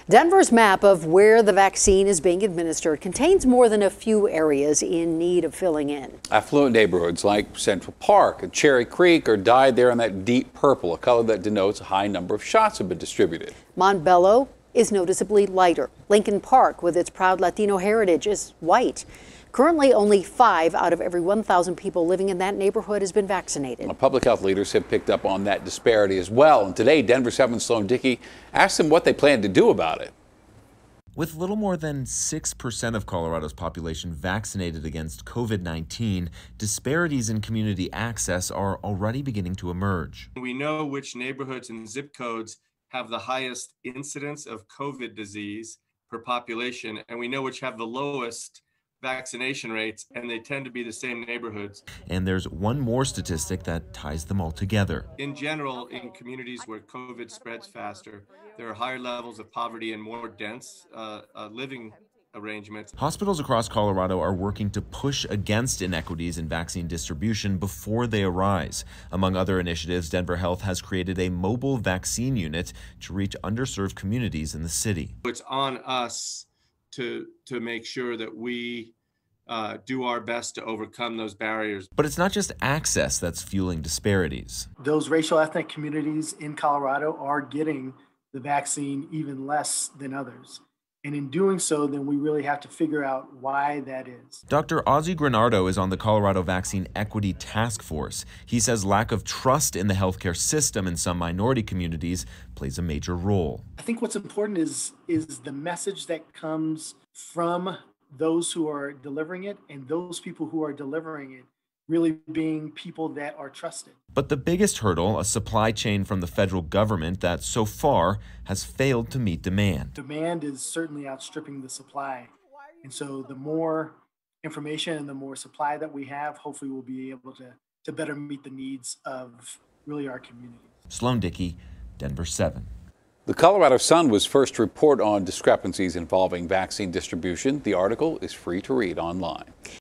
Denver's map of where the vaccine is being administered contains more than a few areas in need of filling in. Affluent neighborhoods like Central Park and Cherry Creek are dyed there in that deep purple, a color that denotes a high number of shots have been distributed. Montbello is noticeably lighter. Lincoln Park, with its proud Latino heritage, is white. Currently, only 5 out of every 1,000 people living in that neighborhood has been vaccinated. Public health leaders have picked up on that disparity as well. And today, Denver 7's Sloan Dickey asked them what they plan to do about it. With little more than 6% of Colorado's population vaccinated against COVID-19, disparities in community access are already beginning to emerge. We know which neighborhoods and zip codes have the highest incidence of COVID disease per population, and we know which have the lowest vaccination rates, and they tend to be the same neighborhoods. And there's one more statistic that ties them all together. In general, in communities where COVID spreads faster, there are higher levels of poverty and more dense living arrangements. Hospitals across Colorado are working to push against inequities in vaccine distribution before they arise. Among other initiatives, Denver Health has created a mobile vaccine unit to reach underserved communities in the city. It's on us to make sure that we do our best to overcome those barriers. But it's not just access that's fueling disparities. Those racial ethnic communities in Colorado are getting the vaccine even less than others. And in doing so, then we really have to figure out why that is. Dr. Ozzie Granardo is on the Colorado Vaccine Equity Task Force. He says lack of trust in the healthcare system in some minority communities plays a major role. I think what's important is the message that comes from those who are delivering it, and those people who are delivering it really being people that are trusted. But the biggest hurdle, a supply chain from the federal government that so far has failed to meet demand. Demand is certainly outstripping the supply. And so the more information and the more supply that we have, hopefully we'll be able to better meet the needs of really our communities. Sloan Dickey, Denver 7. The Colorado Sun was first to report on discrepancies involving vaccine distribution. The article is free to read online.